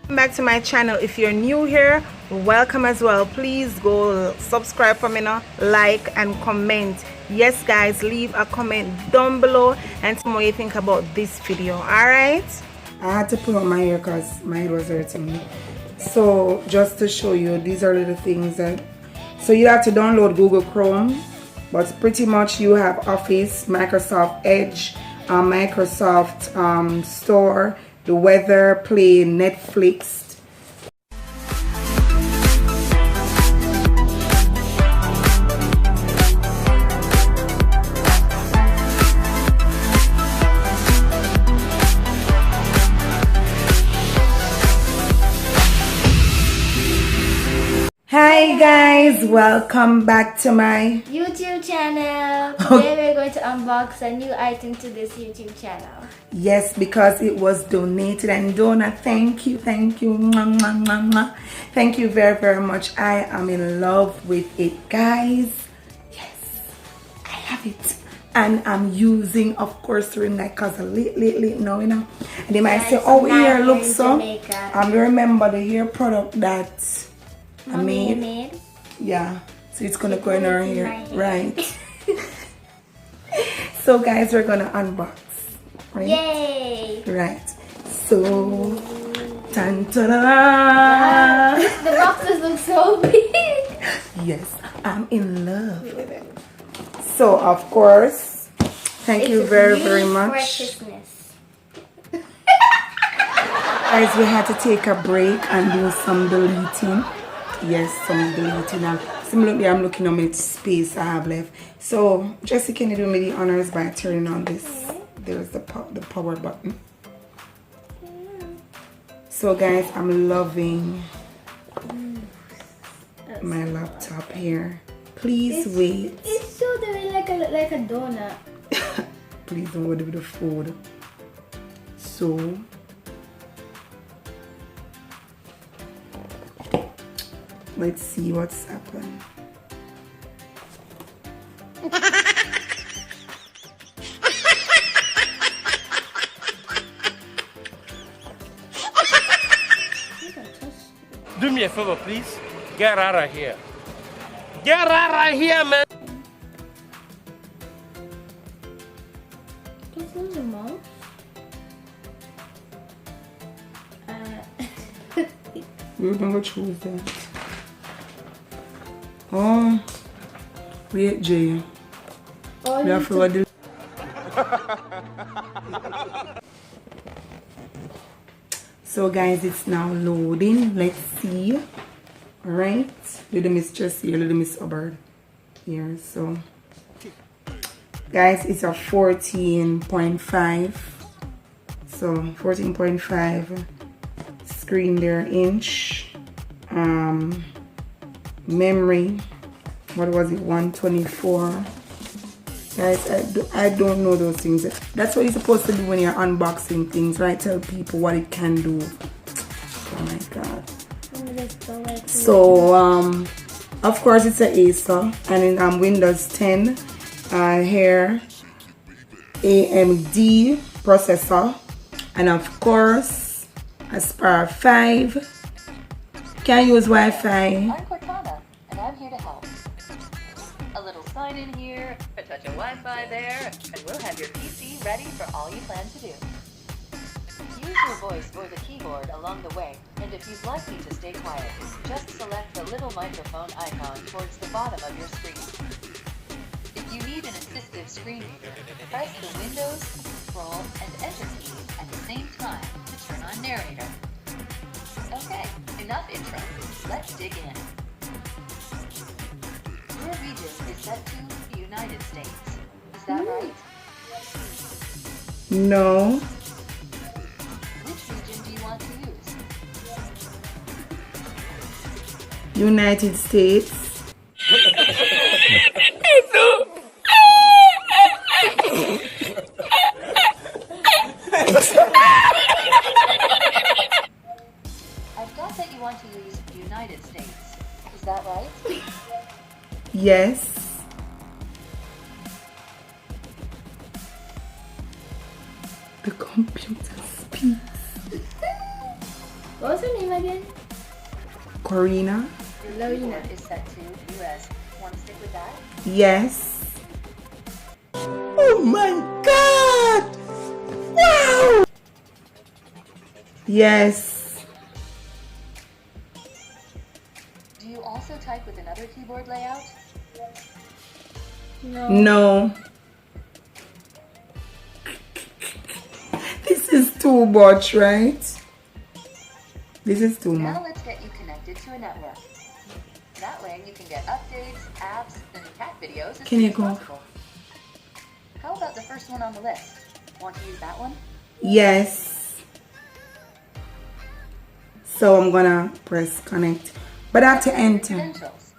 Back to my channel. If you're new here, welcome as well. Please go subscribe for me now, like and comment. Yes guys, leave a comment down below and tell me what you think about this video. All right, I had to pull out my hair because my head was hurting me. So just to show you, these are the things that, so you have to download Google Chrome, but pretty much you have Office, Microsoft Edge, Microsoft Store, the weather, Play, Netflix. Hi guys, welcome back to my YouTube channel. Today we're going to unbox a new item to this YouTube channel. Yes, because it was donated, and Donna, thank you. Thank you very much. I am in love with it, guys. Yes, I have it, and I'm using, of course, during that cause late now, you know. And they might say, oh, hair looks so. Remember the hair product that I made. Yeah, so it's gonna go in our hair, right? So guys, we're gonna unbox, right? Yay! Right. So, tan ta da! Wow. The boxes look so big. Yes, I'm in love with it. So of course, thank you very much. Guys, we had to take a break and do some deleting. Yes, some deleting. And similarly, I'm looking how much space I have left. So, Jessie, can you do me the honors by turning on this? There's the power button. So, guys, I'm loving my laptop here. Please wait. It's so like a donut. Please don't worry with the food. So. Let's see what's happened. Do me a favor, please. Get out of here. Get out of here, man. It's in your mouth. We're gonna choose that. Oh, wait, Jay. Oh, we have to So guys, it's now loading. Let's see. Alright. Little Miss Jessie, little Miss Hubbard here. So guys, it's a 14.5. So 14.5 screen there, inch. Memory, what was it, 124. Guys, I don't know those things. That's what you're supposed to do when you're unboxing things, right? Tell people what it can do. Oh my god. So of course it's a ACER, and in Windows 10 here, AMD processor, and of course Aspire 5. Can use Wi-Fi. I'm here to help. A little sign in here, a touch of Wi-Fi there, and we'll have your PC ready for all you plan to do. Use your voice or the keyboard along the way, and if you'd like me to stay quiet, just select the little microphone icon towards the bottom of your screen. If you need an assistive screen reader, press the Windows, Control, and Enter keys at the same time to turn on narrator. Okay, enough intro. Let's dig in. Your region is set to the United States. Is that right? No. Which region do you want to use? United States. I've got that you want to use the United States. Is that right? Yes. The computer speaks. What was her name again? Corina. Your keyboard is set to US. Want to stick with that? Yes. Oh my God! Wow! Yes. Do you also type with another keyboard layout? No. No. This is too much, right? This is too Now much. let's get you connected to a network. That way you can get updates, apps, and cat videos as Can you soon as go? possible. How about the first one on the list? Want to use that one? Yes. So I'm gonna press connect, but I have to enter. Credentials.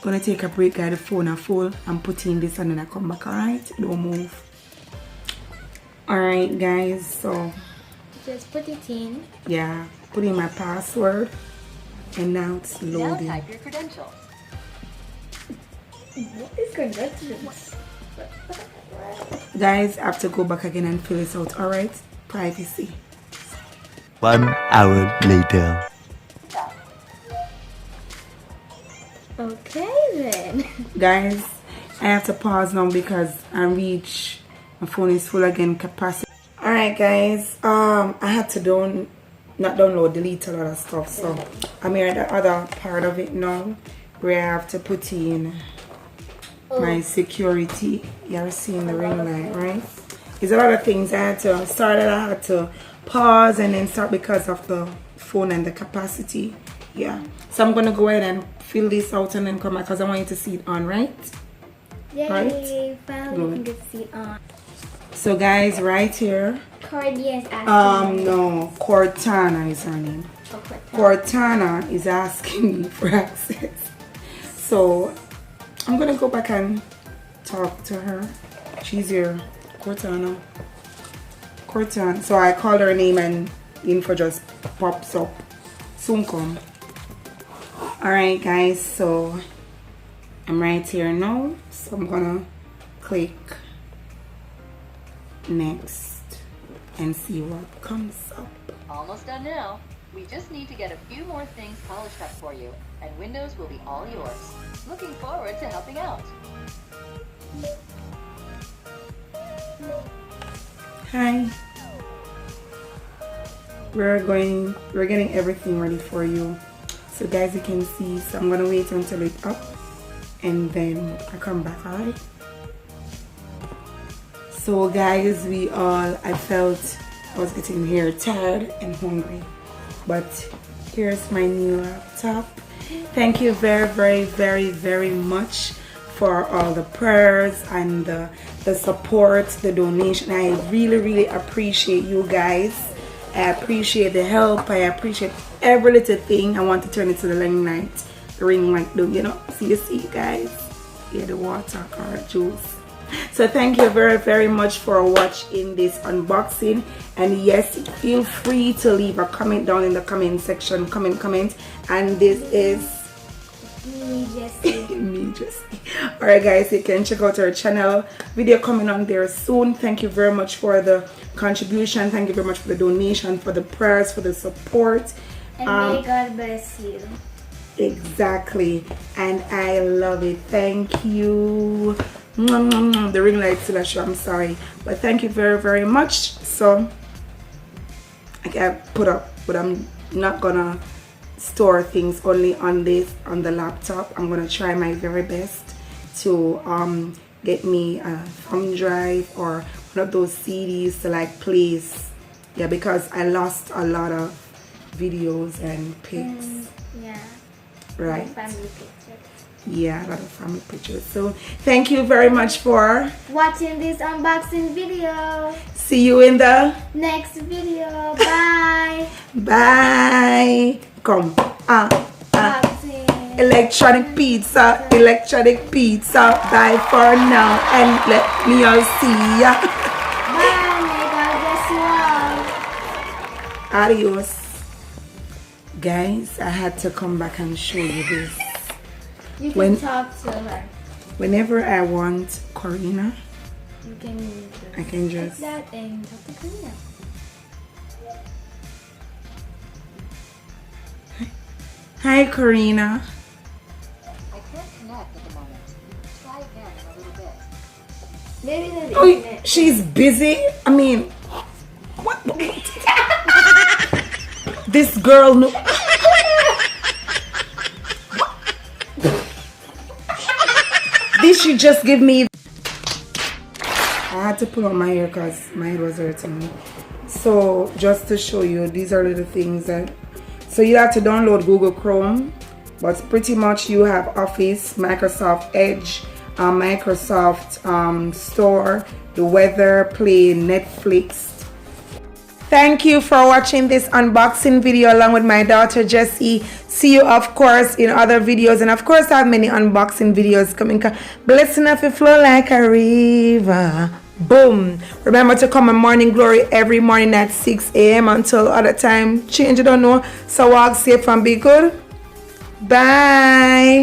Gonna take a break, guys. The phone are full. I'm putting this and then I come back. Alright, don't move. Alright, guys. So Just put it in. yeah, put in my password, and now it's Now loading. type your credentials. What is credentials? Guys, I have to go back again and fill this out. Alright, privacy. 1 hour later. Okay then. Guys, I have to pause now because I reach my phone is full again capacity. Alright guys, I had to not download, delete a lot of stuff, so I'm here at the other part of it now where I have to put in my security. You're seeing the ring light, right? There's a lot of things I had to start it, I had to pause and then start because of the phone and the capacity. Yeah, so I'm gonna go ahead and fill this out and then come back because I want you to see it on, right? Yay! Right? Finally, we can get to see it on. So guys, right here, Cordia is asking. no, Cortana is her name. Oh, Cortana. Cortana is asking me for access. So I'm gonna go back and talk to her. She's here, Cortana. Cortana. So I called her name and info just pops up. Soon come. Alright guys, so I'm right here now. So I'm gonna click next and see what comes up. Almost done now. We just need to get a few more things polished up for you, and Windows will be all yours. Looking forward to helping out. Hi. We're getting everything ready for you. So guys, you can see, so I'm gonna wait until it's up and then I come back, alright? So guys, I felt I was getting here tired and hungry, but here's my new laptop. Thank you very, very, very, very much for all the prayers and the support, the donation. I really, really appreciate you guys. I appreciate the help. I appreciate every little thing. I want to turn it to the ring light, you know, see you guys. Yeah, the water or juice. So thank you very, very much for watching this unboxing, and yes, feel free to leave a comment down in the comment section. Comment. And this is Me, Jessie. me, Jessie. Alright guys, you can check out our channel, video coming on there soon. Thank you very much for the contribution, thank you very much for the donation, for the prayers, for the support, And may God bless you. exactly, and I love it. Thank you. The ring light still a show, I'm sorry, but thank you very, very much. So I can put up, but I'm not gonna store things only on the laptop. I'm gonna try my very best to get me a thumb drive or one of those CDs to like place, yeah, because I lost a lot of videos and pics. Yeah. Right, Family pictures. yeah, a lot of family pictures. So thank you very much for Watching this unboxing video. see you in the Next video. Bye. bye. Come Unboxing. electronic pizza, bye for now, and let me all see ya. Bye. May God bless you all. Adios. Guys, I had to come back and show you this. You can When- talk to her. Whenever I want Corina, You can I can like just. that and talk to Karina. Hi, Karina. I can't connect at the moment. Try again in a little bit. Maybe the Oh, internet. she's busy. I mean, what? This girl knew. Did she just give me? I had to pull out my hair because my head was hurting me. So just to show you, these are little things that. So you have to download Google Chrome, but pretty much you have Office, Microsoft Edge, Microsoft Store, the weather, Play, Netflix. Thank you for watching this unboxing video along with my daughter Jessie. See you of course in other videos, and of course I have many unboxing videos coming. Blessing of it flow like a river. Boom. Remember to come on Morning Glory every morning at 6 a.m. until other time change, you don't know. So walk safe and be good. Bye.